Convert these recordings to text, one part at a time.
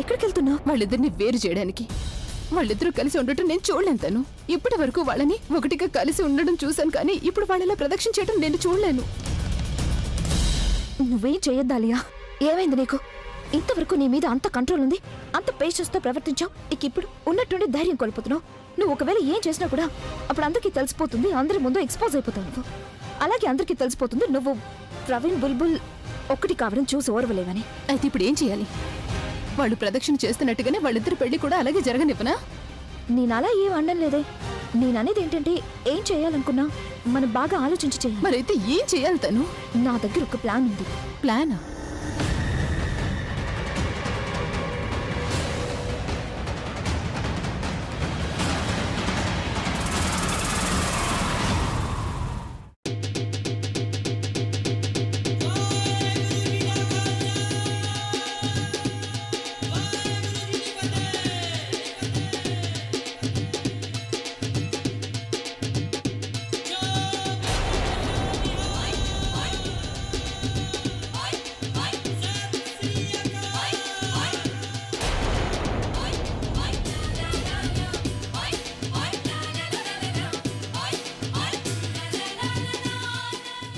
ఎక్కడికి వెళ్తున్నావు? వాళ్ళిద్దరిని వేరు చేయడానికి. వాళ్ళిద్దరూ కలిసి ఉండటం నేను చూడలేను తను. ఇప్పటి వరకు వాళ్ళని ఒకటిగా కలిసి ఉండడం చూశాను, కానీ ఇప్పుడు వాళ్ళలా ప్రదక్షిణ చేయడం నేను చూడలేను. నువ్వేం చేయొద్దాలియా. ఏమైంది నీకు? ఇంతవరకు నీ మీద అంత కంట్రోల్ ఉంది, అంత పేషెన్స్ తో ప్రవర్తించావు. ఇప్పుడు ఉన్నట్టుండి ధైర్యం కోల్పోతున్నావు. నువ్వు ఒకవేళ ఏం చేసినా కూడా అప్పుడు అందరికీ తెలిసిపోతుంది, అందరి ముందు ఎక్స్పోజ్ అయిపోతావు నువ్వు. అలాగే అందరికీ తెలిసిపోతుంది నువ్వు ప్రవీణ్ బుల్బుల్ ఒకటి కావడం చూసి ఓర్వలేవని. అయితే ఇప్పుడు ఏం చేయాలి? వాళ్ళు ప్రదక్షిణ చేస్తున్నట్టుగానే వాళ్ళిద్దరు పెళ్లి కూడా అలాగే జరగనివ్వనా? నేనలా ఏం అనడం లేదే. నేననేది ఏంటంటే ఏం చేయాలనుకున్నా మనం బాగా ఆలోచించి చేయాలి. మరైతే ఏం చేయాలి తను? నా దగ్గర ఒక ప్లాన్ ఉంది. ప్లానా?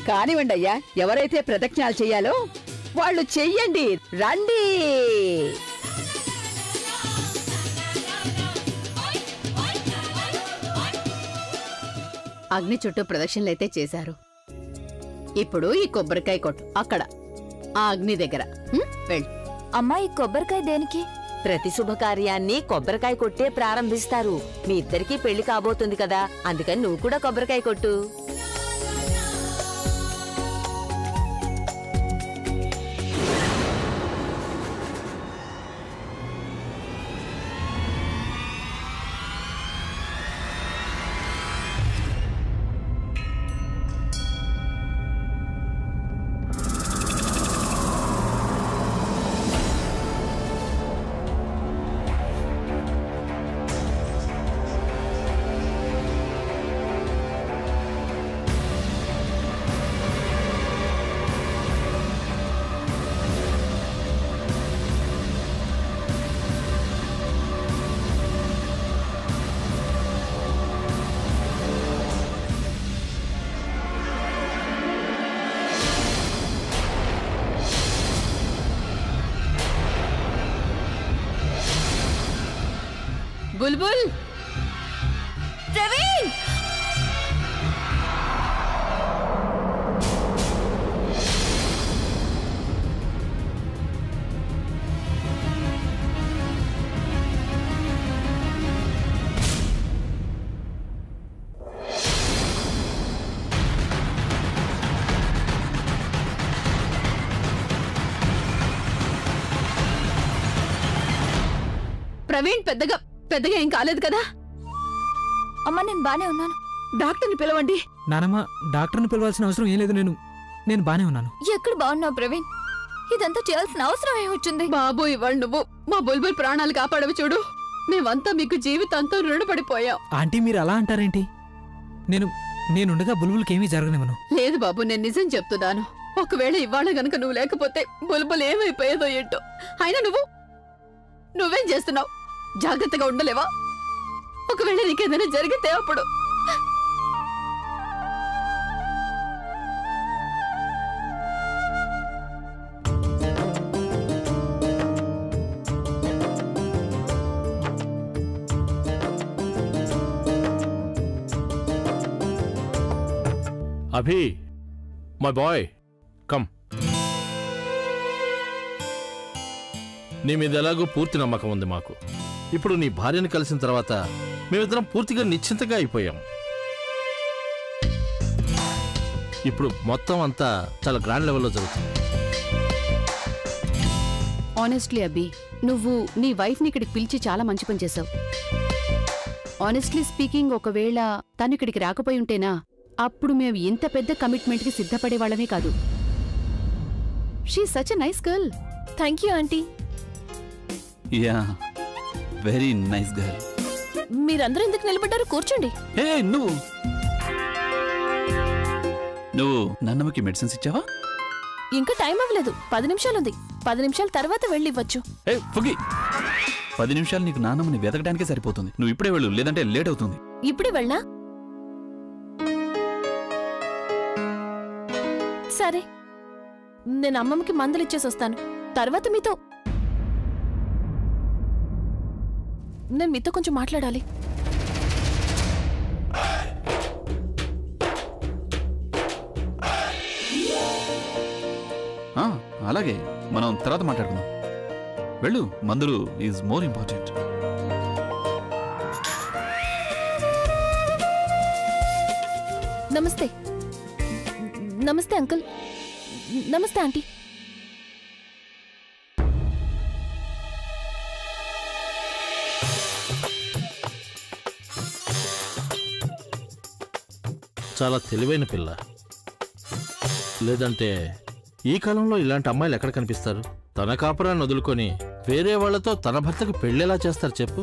కానివ్వండి అయ్యా, ఎవరైతే ప్రదక్షిణాలు చెయ్యాలో వాళ్ళు చెయ్యండి. రండి. అగ్ని చుట్టూ ప్రదక్షిణలైతే చేశారు. ఇప్పుడు ఈ కొబ్బరికాయ కొట్టు అక్కడ ఆ అగ్ని దగ్గర. వెళ్ళి. అమ్మా, ఈ కొబ్బరికాయ దేనికి? ప్రతి శుభకార్యాన్ని కొబ్బరికాయ కొట్టే ప్రారంభిస్తారు. మీ ఇద్దరికీ పెళ్లి కాబోతుంది కదా, అందుకని నువ్వు కూడా కొబ్బరికాయ కొట్టు. బుల్బుల్, ప్రవీణ్! ప్రవీణ్ పెద్దగా ఏం కాలేదు కదా? అమ్మా, నేను బానే ఉన్నాను. డాక్టర్ని పిలవండి. నానమ్మ, డాక్టర్ని పిలవాల్సిన అవసరం ఏం లేదు. నేను బానే ఉన్నాను. ఎక్కడ బాగున్నావు ప్రవీణ్? ఇదంతా చేయాల్సిన అవసరం ఏమొచ్చింది? బాబు, ఇవాళ నువ్వు మా బుల్బుల్ ప్రాణాలు కాపాడవి చూడు. మేమంతా మీకు జీవితాంతం రుణపడిపోయాం. ఆంటీ, మీరు అలా అంటారేంటి? నేనుండగా బుల్బుల్కేమీ జరగనివ్వను. లేదు బాబు, నేను నిజం చెప్తున్నాను. ఒకవేళ ఇవాళ గనక నువ్వు లేకపోతే బుల్బుల్ ఏమైపోయేదో ఏంటో. అయినా నువ్వేం చేస్తున్నావు? జాగ్రత్తగా ఉండలేవా? ఒకవేళ నీకేదైనా జరిగితే అప్పుడు. అభి, మై బాయ్, కమ్. నీ మీద ఎలాగో పూర్తి నమ్మకం ఉంది మాకు. ఇప్పుడు నీ భార్యను కలిసిన తర్వాత మేమిద్దరం పూర్తిగా నిశ్చింతగా అయిపోయాం. ఇప్పుడు మొత్తం అంతా చాలా గ్రాండ్ లెవెల్లో జరుగుతుంది. ఆనెస్ట్లీ అబ్బి, నువ్వు నీ వైఫ్ని ఇక్కడికి పిలిచి చాలా మంచి పని చేశావు. ఆనెస్ట్లీ స్పీకింగ్, ఒకవేళ తను ఇక్కడికి రాకపోయి ఉంటేనా అప్పుడు మేము ఇంత పెద్ద కమిట్మెంట్కి సిద్ధపడేవాళ్ళమే కాదు. She such a nice girl. Thank you aunty. Yeah, very nice girl. మీరందరూ ఎందుకు నిలబడ్డారు? కూర్చోండి. ఏ, నువ్వు నాన్నమ్మకి మెడిసిన్స్ ఇచ్చావా? ఇంకా టైం అవ్వలేదు. 10 నిమిషాలుంది. 10 నిమిషాల తర్వాత వెళ్ళి ఇవ్వచ్చు. ఏ ఫుగి, 10 నిమిషాలు నీకు నాన్నమ్మని వెతకడానికే సరిపోతుంది. నువ్వు ఇప్పుడే వెళ్ళు, లేదంటే లేట్ అవుతుంది. ఇప్పుడే వెళ్ళనా? సరే, నేను అమ్మమ్మకి మందులు ఇచ్చేసి వస్తాను. తర్వాత నేను మీతో కొంచెం మాట్లాడాలి. అలాగే, మనం తర్వాత మాట్లాడుకుందాం. వెళ్ళు, మందులు ఈజ్ మోర్ ఇంపార్టెంట్. నమస్తే. నమస్తే అంకుల్. నమస్తే ఆంటీ. చాలా తెలివైన పిల్ల. లేదంటే ఈ కాలంలో ఇలాంటి అమ్మాయిలు ఎక్కడ కనిపిస్తారు? తన కాపురాన్ని వదులుకొని వేరే వాళ్లతో తన భర్తకు పెళ్ళేలా చేస్తారు చెప్పు?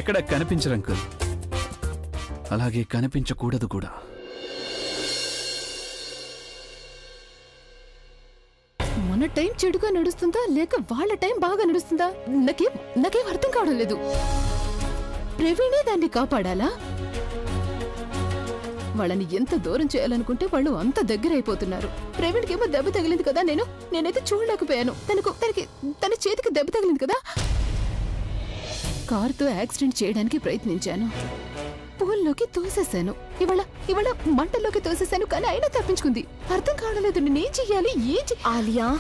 ఎక్కడ కనిపించరు అంకుల్, అలాగే కనిపించకూడదు కూడా. మన టైం చెడుగా నడుస్తుందా లేక వాళ్ళ టైం బాగా నడుస్తుందా నాకేం అర్థం కావడం లేదు. ప్రవీణే దాన్ని కాపాడాలా? వాళ్ళని ఎంత దూరం చేయాలనుకుంటే వాళ్ళు అంత దగ్గర అయిపోతున్నారు. ప్రవీణ్కేమో దెబ్బ తగిలింది కదా, నేనైతే చూడలేకపోయాను. తన చేతికి దెబ్బ తగిలింది కదా. కారుతో యాక్సిడెంట్ చేయడానికి ప్రయత్నించాను, పూల్లోకి తోసేశాను. ఇవాళ మంటల్లోకి తోసేశాను, కానీ అయినా తప్పించుకుంది. అర్థం కావడం లేదు, నేనేం చెయ్యాలి? ఆలియా,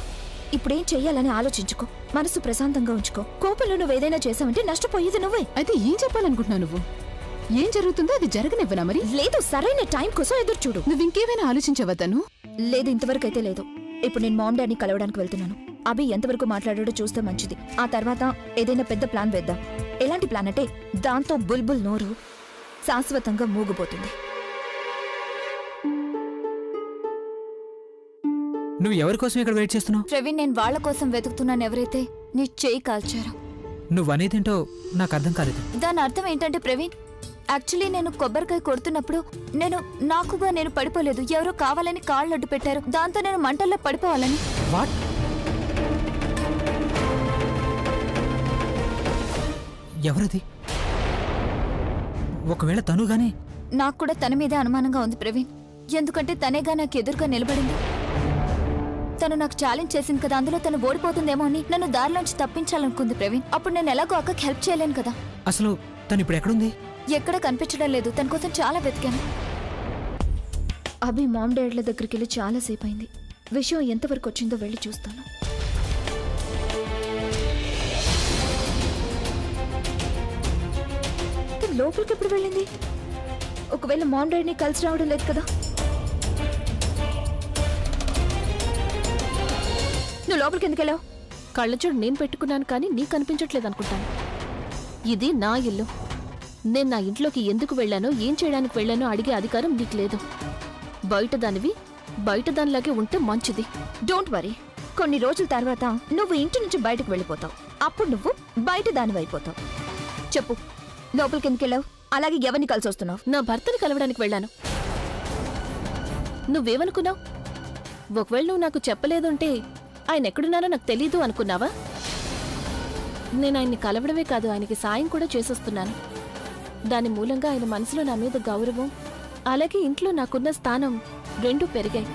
ఇప్పుడేం చెయ్యాలని ఆలోచించుకో. మనసు ప్రశాంతంగా ఉంచుకో. కోపంలో నువ్వేదైనా చేసావంటే నష్టపోయేది నువ్వే. అయితే ఏం చెప్పాలనుకుంటున్నావు నువ్వు? ఏం జరుగుతుందో అది జరగనివ్వనా? మరి లేదు, సరైన టైం కోసం ఎదురు చూడు. నువ్వు ఇంకేమైనా ఆలోచించావా? తను లేదు, ఇంతవరకు అయితే లేదు. ఇప్పుడు నేను మామ్ డాడీని కలవడానికి వెళ్తున్నాను. అభి ఎంతవరకు మాట్లాడాడో చూస్తే మంచిది. ఆ తర్వాత ఏదైనా పెద్ద ప్లాన్ వేద్దాం. ఎలాంటి ప్లాన్ అంటే దాంతో బుల్బుల్ నోరు శాశ్వతంగా మూగిపోతుంది. నువ్వు ఎవరి కోసం ఇక్కడ వెయిట్ చేస్తున్నావు? ప్రవీణ్, నేను వాళ్ళ కోసం వెతుకుతున్నాను. ఎవరైతే నీ చేయి కాల్చారో. నువ్వు అనేదేంటో నాకు అర్థం కాలేదు. దాని అర్థం ఏంటంటే ప్రవీణ్, యాక్చువల్లీ నేను కొబ్బరికాయ కొడుతున్నప్పుడు నేను పడిపోలేదు. ఎవరో కావాలని కాళ్ళు అడ్డు పెట్టారు. దాంతో నేను మంటల్లో పడిపోవాలని. వాట్? ఎవరది? ఒకవేళ తను గానీ? నాకు కూడా తన మీదే అనుమానంగా ఉంది ప్రవీణ్. ఎందుకంటే తనేగా నాకు ఎదురుగా నిలబడింది. తను నాకు ఛాలెంజ్ చేసింది కదా, అందులో తను ఓడిపోతుందేమో అని నన్ను దారిలోంచి తప్పించాలనుకుంది ప్రవీణ్. అప్పుడు నేను ఎలాగో అక్కకి హెల్ప్ చేయలేను కదా. అసలు తను ఇప్పుడు ఎక్కడుంది? ఎక్కడ కనిపించడం లేదు. తన కోసం చాలా వెతికాను. అభి మామ్ డాడీల దగ్గరికి వెళ్ళి చాలాసేపు అయింది. విషయం ఎంతవరకు వచ్చిందో వెళ్ళి చూస్తాను. లోపలికి ఎప్పుడు వెళ్ళింది? ఒకవేళ మామ్ డాడీని కలిసి రావడం లేదు కదా. నువ్వు లోపలికి ఎందుకు వెళ్ళావు? కళ్ళజోడు నేను పెట్టుకున్నాను, కానీ నీకు కనిపించట్లేదు అనుకుంటాను. ఇది నా ఇల్లు. నేను నా ఇంట్లోకి ఎందుకు వెళ్ళానో, ఏం చేయడానికి వెళ్ళానో అడిగే అధికారం నీకు లేదు. బయట దానిలాగే ఉంటే మంచిది. డోంట్ వరీ, కొన్ని రోజుల తర్వాత నువ్వు ఇంటి నుంచి బయటకు వెళ్ళిపోతావు. అప్పుడు నువ్వు బయట దానివైపోతావు. చెప్పు, లోపలికి ఎందుకు వెళ్ళావు? అలాగే ఎవరిని కలిసి వస్తున్నావు? నా భర్తని కలవడానికి వెళ్ళాను. నువ్వేమనుకున్నావు? ఒకవేళ నువ్వు నాకు చెప్పలేదుంటే ఆయన ఎక్కడున్నారో నాకు తెలీదు అనుకున్నావా? నేను ఆయన్ని కలవడమే కాదు, ఆయనకి సాయం కూడా చేసొస్తున్నాను. దాని మూలంగా ఆయన మనసులో నా మీద గౌరవం, అలాగే ఇంట్లో నాకున్న స్థానం రెండూ పెరిగాయి.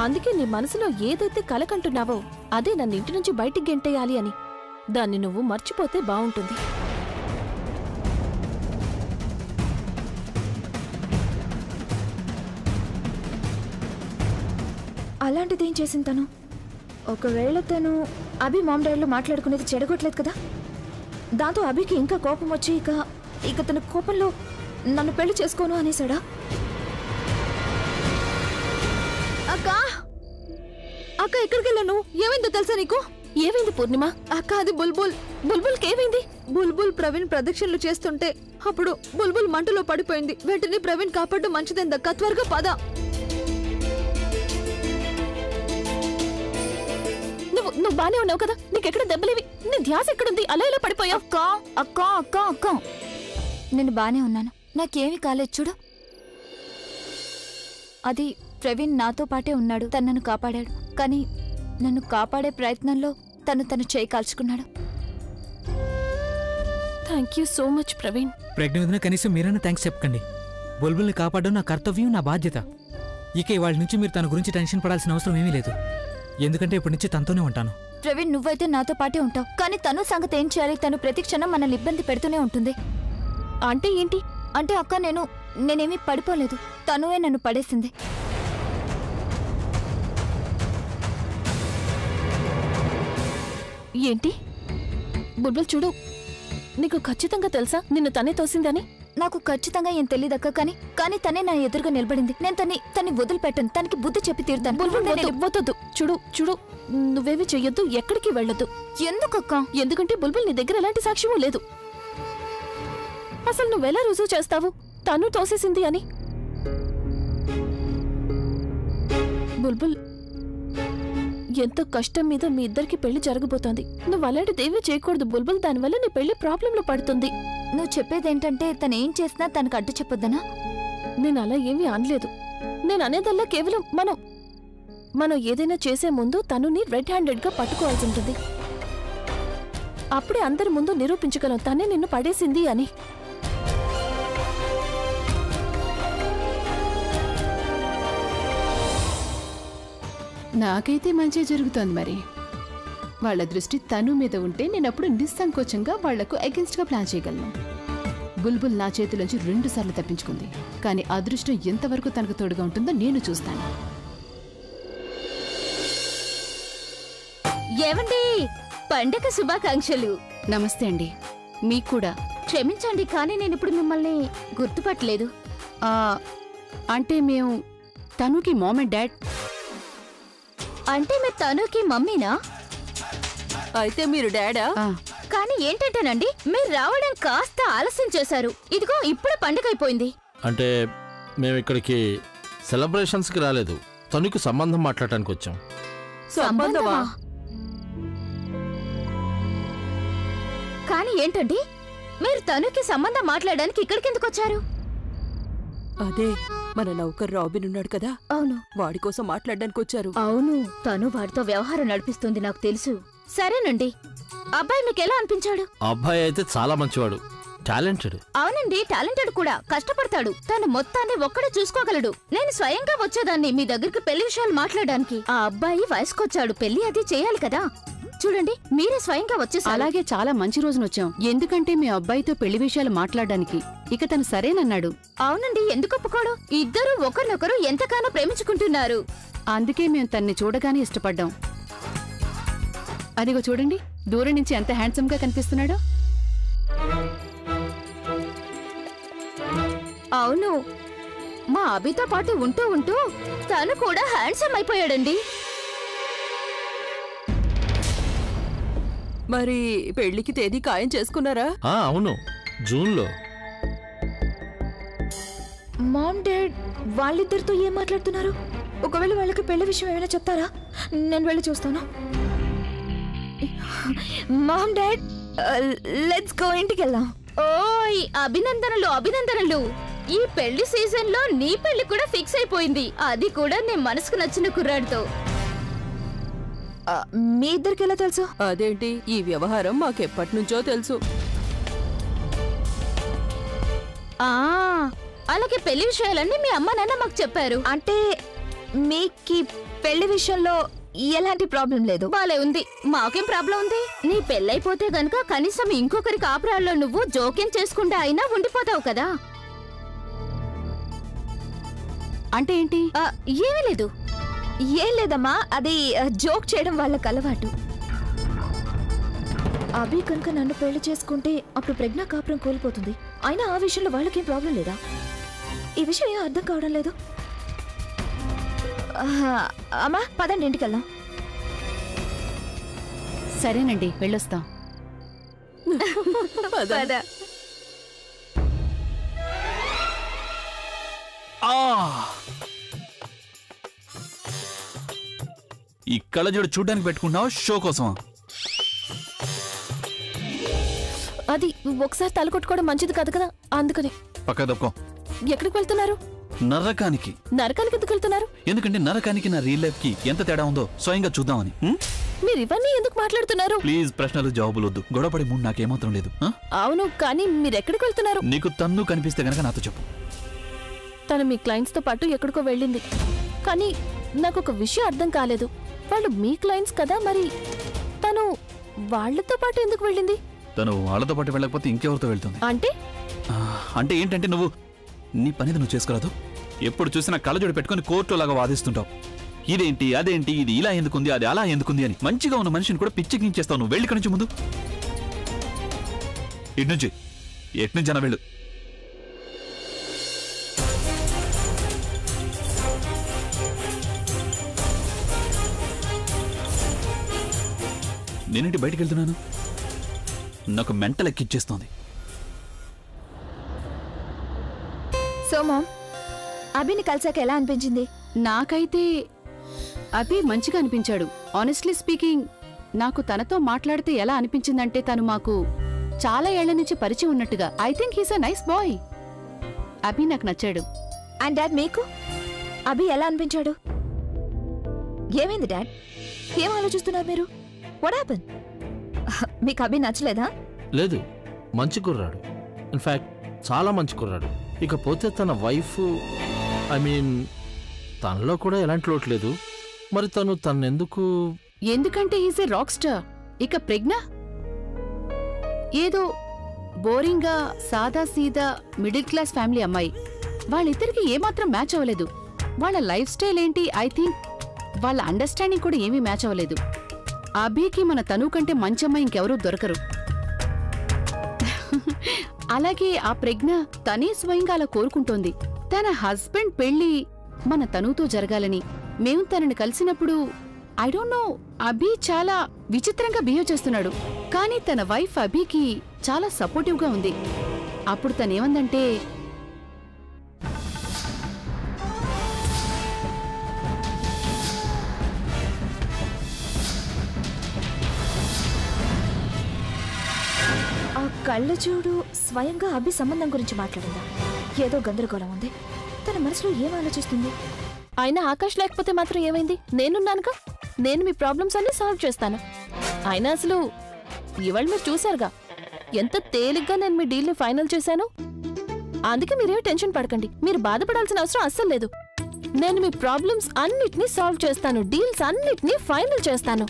అందుకే నీ మనసులో ఏదైతే కలకంటున్నావో అదే నన్ను ఇంటి నుంచి బయటికి గెంటేయాలి అని. దాన్ని నువ్వు మర్చిపోతే బావుంటుంది. అలాంటిదేం చేసింది తను? ఒకవేళ తను అభి మామ్ డాడీలో మాట్లాడుకునేది చెడగొట్టలేదు కదా. దాంతో అభికి ఇంకా కోపం వచ్చి ఇక తన కోపంలో నన్ను పెళ్లి చేసుకోను అనేసాడా? అక్క అక్క ఎక్కడికి వెళ్ళాను? ఏమైందో తెలుసా నీకు? ఏమైంది పూర్ణిమ? అక్క, అది బుల్బుల్కి ఏమైంది? బుల్బుల్ ప్రవీణ్ ప్రదక్షిణలు చేస్తుంటే అప్పుడు బుల్బుల్ మంటలో పడిపోయింది. వెంటనే ప్రవీణ్ కాపాడడం మంచిదక్క. త్వరగా పద. నువ్వు బానే ఉన్నావు కదా? నీకెక్కడ దెబ్బలేవి? నీ ధ్యాస ఎక్కడుంది? అలా ఇలా పడిపోయావు? అక్క నేను బానే ఉన్నాను, నాకేమీ కాలేదు. చూడు, అది ప్రవీణ్ నాతో పాటే ఉన్నాడు. తను నన్ను కాపాడాడు. కానీ నన్ను కాపాడే ప్రయత్నంలో తను చేయి కాల్చుకున్నాడు. Thank you so much Praveen. Pregnant వదిన కనీసం మీరైనా థ్యాంక్స్ చెప్పకండి. బుల్బుల్ని కాపాడడం నా కర్తవ్యం, నా బాధ్యత. ఇక ఇవాళ నుంచి మీరు తన గురించి టెన్షన్ పడాల్సిన అవసరం ఏమీ లేదు. ఎందుకంటే ఇప్పటి నుంచి తనతోనే ఉంటాను. ప్రవీణ్, నువ్వైతే నాతో పాటే ఉంటావు, కానీ తను సంగతి ఏం చేయాలి? తను ప్రతి క్షణం మనల్ని ఇబ్బంది పెడుతూనే ఉంటుంది. అంటే ఏంటి? అంటే అక్క నేనేమీ పడిపోలేదు, తనువే నన్ను పడేసింది. ఏంటి? బుల్బుల్ చూడు, నీకు ఖచ్చితంగా తెలుసా నిన్ను తనే తోసిందని? నాకు ఖచ్చితంగా ఏం తెలియదక్క, కానీ తనే నా ఎదురుగా నిలబడింది. నేను తన్ని వదిలిపెట్టను, తనకి బుద్ధి చెప్పి తీరుతాను. వద్దు. చూడు, నువ్వేవి చెయ్యొద్దు, ఎక్కడికి వెళ్ళొద్దు. ఎందుకక్క? ఎందుకంటే బుల్బుల్ నీ దగ్గర ఎలాంటి సాక్ష్యమూ లేదు. అసలు నువ్వెలా రుజువు చేస్తావు తను తోసేసింది అని? బుల్బుల్, ఎంతో కష్టం మీద మీ ఇద్దరికి పెళ్లి జరగబోతోంది. నువ్వు అలాంటిదేమీ చేయకూడదు బుల్బుల్, దానివల్ల నీ పెళ్లి ప్రాబ్లంలో పడుతుంది. నువ్వు చెప్పేదేంటంటే తను ఏం చేసినా తనకు అడ్డు చెప్పొద్దనా? నేను అలా ఏమీ అనలేదు. నేను అనేదల్లా కేవలం మనం ఏదైనా చేసే ముందు తనుని రెడ్ హ్యాండెడ్ గా పట్టుకోవాల్సి ఉంటుంది. అప్పుడే అందరి ముందు నిరూపించగలం తనే నిన్ను పడేసింది అని. నాకైతే మంచి జరుగుతోంది. మరి వాళ్ళ దృష్టి తను మీద ఉంటే నేనప్పుడు నిస్సంకోచంగా వాళ్లకు అగెన్స్ట్గా ప్లాన్ చేయగలను. బుల్బుల్ నా చేతిలోంచి 2 సార్లు తప్పించుకుంది, కానీ అదృష్టం ఎంతవరకు తనకు తోడుగా ఉంటుందో నేను చూస్తాను. ఏవండి, పండగ శుభాకాంక్షలు. నమస్తే అండి. మీకు కూడా. క్షమించండి, కానీ నేను ఇప్పుడు మిమ్మల్ని గుర్తుపట్టలేదు. అంటే మేము తనుకి మామ్ అండ్ డాడ్. అంటే మీరు తనుకి మమ్మీనా? అయితే మీరు డాడా? కానీ ఏంటంటేనండి, మీరు రావడం కాస్త ఆలస్యం చేశారు. ఇదిగో ఇప్పుడు పండుగ అయిపోయింది. అంటే మేము ఇక్కడికి సెలబ్రేషన్స్కి రాలేదు, తనకు సంబంధం మాట్లాడటానికి వచ్చాం. సంబంధమా? కానీ ఏంటండి, మీరు తనుకి సంబంధం మాట్లాడడానికి ఇక్కడికి ఎందుకు వచ్చారు? అదే మన నౌకర్ రాబిన్ ఉన్నాడు కదా, అవును, వాడి కోసం మాట్లాడడానికి వచ్చారు. అవును, తను వాడితో వ్యవహారం నడిపిస్తుంది, నాకు తెలుసు. సరేనండి, అబ్బాయి మీకు ఎలా అనిపించాడు? అబ్బాయి అయితే చాలా మంచివాడు, టాలెంటెడ్. అవునండి, టాలెంటెడ్ కూడా, కష్టపడతాడు. తను మొత్తాన్ని ఒక్కడే చూసుకోగలడు. నేను స్వయంగా వచ్చేదాన్ని మీ దగ్గరికి పెళ్లి విషయాలు మాట్లాడడానికి. ఆ అబ్బాయి వయసుకొచ్చాడు, పెళ్లి అది చేయాలి కదా. చూడండి, మీరే స్వయంగా వచ్చేసారు. అలాగే చాలా మంచి రోజున వచ్చాం, ఎందుకంటే మీ అబ్బాయితో పెళ్లి విషయాలు మాట్లాడడానికి. ఇక తను సరేనన్నాడు. అవునండి, ఎందుకు ఒప్పుకోడు? ఇద్దరు ఒకరినొకరు ఎంతగానో ప్రేమించుకుంటున్నారు. అందుకే మేము తన్ని చూడగానే ఇష్టపడ్డాం. అదిగో చూడండి, దూరం నుంచి ఎంత హ్యాండ్సమ్ గా కనిపిస్తున్నాడో. అవును, మా అభితో పాటు ఉంటూ తను కూడా హ్యాండ్సమ్ అయిపోయాడండి. మరి పెళ్లికి తేదీ ఖాయం చేసుకున్నారా? అవును, జూన్లో. మామ్ డాడ్ వాళ్ళిద్దరితో ఏం మాట్లాడుతున్నారు? ఒకవేళ వాళ్ళకి పెళ్లి విషయం ఏమైనా చెప్తారా? నేను వెళ్ళి చూస్తాను. మామ్ డాడ్, లెట్స్ గో, ఇంటికి వెళ్దాం. ఓయ్, అభినందనలు. ఈ పెళ్లి సీజన్ లో నీ పెళ్లి కూడా ఫిక్స్ అయిపోయింది, అది కూడా నీ మనసుకు నచ్చిన కుర్రాడితో. మీ ఇద్దరికి ఎలా తెలుసు? అదేంటి, ఈ వ్యవహారం మాకెప్పటి నుంచో తెలుసు. అలాగే పెళ్లి విషయాలన్నీ మీ అమ్మ నాన్న మాకు చెప్పారు. అంటే మీకు పెళ్లి విషయంలో ఎలాంటి ప్రాబ్లం లేదు? బాలే ఉంది, మాకేం ప్రాబ్లం ఉంది? నీ పెళ్ళైపోతే గనుక కనీసం ఇంకొకరి కాపురాల్లో నువ్వు జోక్యం చేసుకుంటా అయినా ఉండిపోతావు కదా. అంటే ఏంటి? ఏమీ లేదు. ఏం లేదమ్మా, అది జోక్ చేయడం వాళ్ళకి అలవాటు. అభి కనుక నన్ను పెళ్లి చేసుకుంటే అప్పుడు ప్రజ్ఞా కాపురం కోల్పోతుంది. అయినా ఆ విషయంలో వాళ్ళకేం ప్రాబ్లం లేదా? ఈ విషయం ఏం అర్థం కావడం లేదు. అమ్మా, పదండి, ఇంటికి వెళ్దాం. సరేనండి, వెళ్ళొస్తాం. ఈ కళ్ళజోడు చూడ్డానికి పెట్టుకుంటున్నావు, షో కోసమా? అది ఒకసారి తల కొట్టుకోవడం మంచిది కాదు కదా, అందుకని. పక్క తప్పుకో. ఎక్కడికి వెళ్తున్నారు? నరకానికి. నరకానికి ఎందుకు వెళ్తున్నారు? ఎందుకంటే నరకానికి నా రియల్ లైఫ్ కి ఎంత తేడా ఉందో స్వయంగా చూద్దామని. మీరు ఇవన్నీ ఎందుకు మాట్లాడుతున్నారు? ప్లీజ్ ప్రశ్నలు జవాబులు వద్దు. గొడవపడే మూడు నాకేమాత్రం లేదు. అవును, కానీ మీరు ఎక్కడికి వెళ్తున్నారు? నీకు తన్ను కనిపిస్తే గనక నాతో చెప్పు. తను మీ క్లయింట్స్ తో పాటు ఎక్కడికో వెళ్ళింది. కానీ నాకు ఒక విషయం అర్థం కాలేదు. వాళ్ళు మీ క్లయింట్స్ కదా, మరి తను వాళ్ళతో పాటు ఎందుకు వెళ్ళింది? తను వాళ్ళతో పాటు వెళ్ళకపోతే ఇంకెవరితో వెళ్తుంది? అంటే ఏంటంటే నువ్వు నీ పనిది నువ్వు చేసుకోరాదు. ఎప్పుడు చూసినా కళ్ళజోడు పెట్టుకుని కోర్టులాగా వాదిస్తుంటావు. ఇదేంటి అదేంటి, ఇది ఇలా ఎందుకుంది, అది అలా ఎందుకుంది అని. మంచిగా ఉన్న మనిషిని కూడా పిచ్చెక్కించేస్తావు. నువ్వు వెళ్ళి నుంచి ముందు ఎట్నుంచి అన్న వెళ్ళు. నేనేంటి బయటికి వెళ్తున్నాను? నాకు మెంటల్ ఎక్కిచ్చేస్తోంది. సో మామ్, అభిని కలిసాక ఎలా అనిపించింది? నాకైతే అభి మంచిగా అనిపించాడు. ఆనెస్ట్లీ స్పీకింగ్, నాకు తనతో మాట్లాడితే ఎలా అనిపించిందంటే తను మాకు చాలా ఏళ్ల నుంచి పరిచయం ఉన్నట్టుగా. I think he's a nice boy. Abhi నాకు నచ్చాడు. అండ్ డాడ్, మీకు అభి ఎలా అనిపించాడు? ఏమైంది డాడ్? ఏం ఆలోచిస్తున్నారు మీరు? What happen? మీకు అభి నచ్చలేదా? లేదు, మంచి కుర్రాడు. ఇన్ఫాక్ట్ చాలా మంచి కుర్రాడు. ఇకపోతే తన వైఫ్, ఐ మీన్ తనలో కూడా ఎలాంటి లోటు లేదు. మరి తనెందుకు? ఎందుకంటే హీస్ ఏ రాక్ స్టార్. ఇక ప్రజ్ఞ ఏదో బోరింగ్గా సాదా సీదా మిడిల్ క్లాస్ ఫ్యామిలీ అమ్మాయి. వాళ్ళిద్దరికి ఏమాత్రం మ్యాచ్ అవ్వలేదు. వాళ్ళ లైఫ్ స్టైల్ ఏంటి, ఐ థింక్ వాళ్ళ అండర్స్టాండింగ్ కూడా ఏమీ మ్యాచ్ అవ్వలేదు. అభికి మన తను కంటే మంచమ్మాయి ఇంకెవరూ దొరకరు. అలాగే ఆ ప్రజ్ఞ తనే స్వయంగా అలా కోరుకుంటోంది. తన హస్బెండ్ పెళ్లి మన తనుతో జరగాలని. మేము తనని కలిసినప్పుడు ఐ డోంట్ నో, అభి చాలా విచిత్రంగా బిహేవ్ చేస్తున్నాడు. కానీ తన వైఫ్ అభికి చాలా సపోర్టివ్గా ఉంది. అప్పుడు తనేమందంటే, ఆ కళ్ళజోడు స్వయంగా అభి సంబంధం గురించి మాట్లాడిందా? ఏదో గందరగోళం ఉంది. తన మనసులో ఏం ఆలోచిస్తుంది? అయినా ఆకాష్ లేకపోతే మాత్రం ఏమైంది? నేనున్నానుగా. నేను మీ ప్రాబ్లమ్స్ అన్ని సాల్వ్ చేస్తాను. అయినా అసలు ఇవాళ మీరు చూశారుగా ఎంత తేలిగ్గా నేను మీ డీల్ని ఫైనల్ చేశాను. అందుకే మీరేమి టెన్షన్ పడకండి. మీరు బాధపడాల్సిన అవసరం అస్సలు లేదు. నేను మీ ప్రాబ్లమ్స్ అన్నిటినీ సాల్వ్ చేస్తాను. డీల్స్ అన్నిటినీ ఫైనల్ చేస్తాను.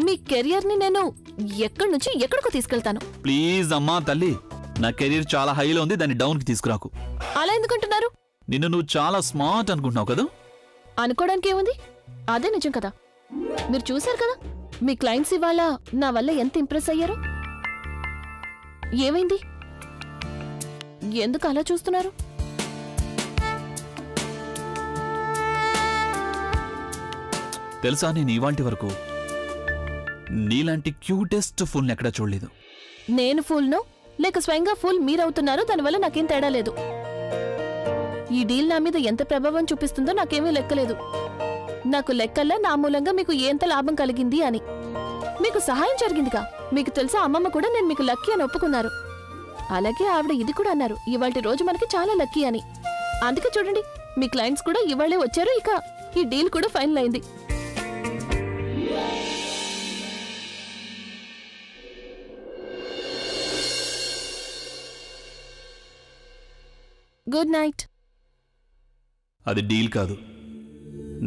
మీ కెరియర్ని నేను ఎక్కడి నుంచి ఎక్కడికో తీసుకెళ్తాను. ప్లీజ్ అమ్మా తల్లి, నా కెరీర్ చాలా హైలో ఉంది, దాన్ని డౌన్ కి తీసుకురాకు. అలా ఎందుకంటున్నారు? నిన్ను నువ్వు చాలా స్మార్ట్ అనుకుంటున్నావు కదా. అనుకోవడానికి ఏముంది, అదే నిజం కదా. మీరు చూశారు కదా మీ క్లయింట్స్ ఇవాళ నా వల్ల ఎంత ఇంప్రెస్ అయ్యారు. ఏమైంది? ఎందుకు అలా చూస్తున్నారు? తెలుసా, నేను ఇవాంటి వరకు నీలాంటి క్యూటెస్ట్ ఫుల్ని ఎక్కడా చూడలేదు. నేను ఫుల్నో లేక స్వయంగా ఫుల్ మీరవుతున్నారో దానివల్ల నాకేం తేడా లేదు. ఈ డీల్ నా మీద ఎంత ప్రభావం చూపిస్తుందో నాకేమీ లెక్కలేదు. నాకు లెక్కల్లా నా మూలంగా మీకు ఎంత లాభం కలిగింది అని. మీకు సహాయం జరిగిందిగా. మీకు తెలుసా, అమ్మమ్మ కూడా నేను మీకు లక్కీ అని ఒప్పుకున్నారు. అలాగే ఆవిడ ఇది కూడా అన్నారు, ఇవాళ రోజు మనకి చాలా లక్కీ అని. అందుకే చూడండి, మీ క్లయింట్స్ కూడా ఇవాళే వచ్చారు. ఇక ఈ డీల్ కూడా ఫైనల్ అయింది. Good night. అది డీల్ కాదు,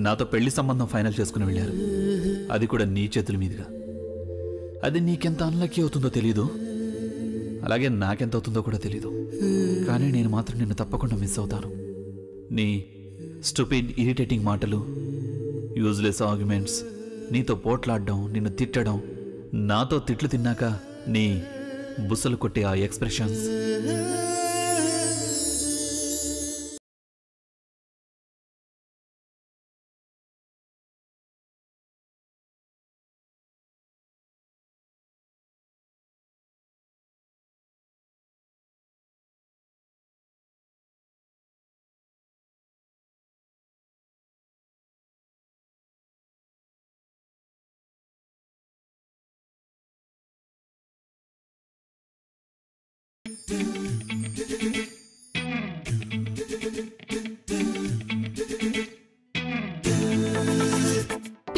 నాతో పెళ్లి సంబంధం ఫైనల్ చేసుకుని వెళ్ళారు. అది కూడా నీ చేతుల మీదుగా. అది నీకెంత అన్లక్కీ అవుతుందో తెలీదు, అలాగే నాకెంత అవుతుందో కూడా తెలీదు. కానీ నేను మాత్రం నిన్ను తప్పకుండా మిస్ అవుతాను. నీ స్టూపిడ్ ఇరిటేటింగ్ మాటలు, యూజ్లెస్ ఆర్గ్యుమెంట్స్, నీతో పోట్లాడడం, నిన్ను తిట్టడం, నాతో తిట్లు తిన్నాక నీ బుసలు కొట్టే ఆ ఎక్స్ప్రెషన్స్.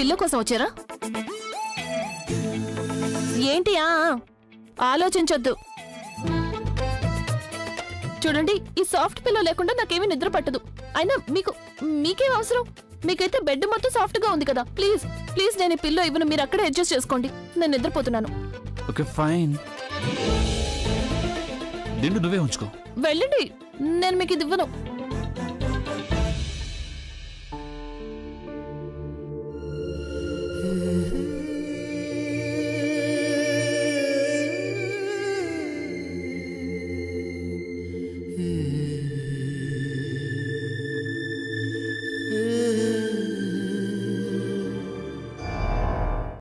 పిల్లో కోసం వచ్చారా? ఏంటి ఆలోచించొద్దు. చూడండి, ఈ సాఫ్ట్ పిల్లో లేకుండా నాకేమీ నిద్ర పట్టదు. అయినా మీకేం అవసరం? మీకైతే బెడ్ మొత్తం సాఫ్ట్ గా ఉంది కదా. ప్లీజ్ ప్లీజ్ నేను ఈ పిల్లో ఇవ్వను, మీరు అక్కడే అడ్జస్ట్ చేసుకోండి. నేను నిద్రపోతున్నాను. ఓకే ఫైన్, దిండు నువ్వే ఉంచుకో. వెళ్ళండి, నేను మీకు ఇది ఇవ్వను.